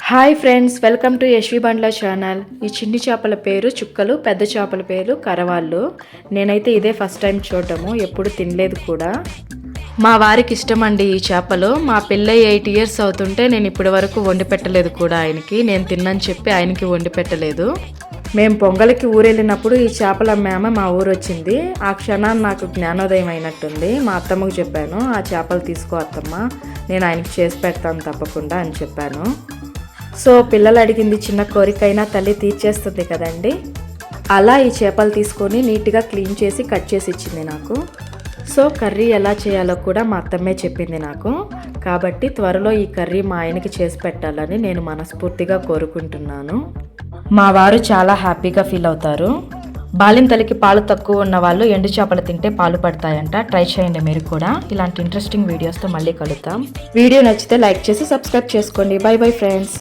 Hi friends, welcome to Yashvi Bandla channel. ఈ చిన్ని చేపల పేరు చుక్కలు, పెద్ద చేపల పేరు కరవాళ్ళు. నేనైతే ఇదే ఫస్ట్ టైం చూడటము, ఎప్పుడు తినలేదు కూడా. మా వారికి ఇష్టం అండి ఈ చేపలు. మా పిల్ల 8 years అవుతుంటే నేను ఇప్పటి వరకు వండి పెట్టలేదు కూడా ఆయనకి. నేను తిన్నని చెప్పి ఆయనకి వండి పెట్టలేదు. మేము పొంగలికి ఊరెళ్ళినప్పుడు ఈ చేపలు అమ్మామ మా ఊరు వచ్చింది. ఆ క్షణాన్ని నాకు జ్ఞానోదయం అయినట్టుంది. మా అత్తమ్మకు చెప్పాను, ఆ చేపలు తీసుకో అత్తమ్మ, నేను ఆయనకి చేసి పెడతాను తప్పకుండా అని చెప్పాను. సో పిల్లలు అడిగింది చిన్న కోరికైనా తల్లి తీర్చేస్తుంది కదండి. అలా ఈ చేపలు తీసుకొని నీట్గా క్లీన్ చేసి కట్ చేసి ఇచ్చింది నాకు. సో కర్రీ ఎలా చేయాలో కూడా మా అత్తమ్మే చెప్పింది నాకు. కాబట్టి త్వరలో ఈ కర్రీ మా ఆయనకి చేసి పెట్టాలని నేను మనస్ఫూర్తిగా కోరుకుంటున్నాను. మా వారు చాలా హ్యాపీగా ఫీల్ అవుతారు. బాలింతలకి పాలు తక్కువ ఉన్న వాళ్ళు ఎండు చేపలు తింటే పాలు పడతాయంట. ట్రై చేయండి మీరు కూడా. ఇలాంటి ఇంట్రెస్టింగ్ వీడియోస్తో మళ్ళీ కలుద్దాం. వీడియో నచ్చితే లైక్ చేసి సబ్స్క్రైబ్ చేసుకోండి. By bye friends.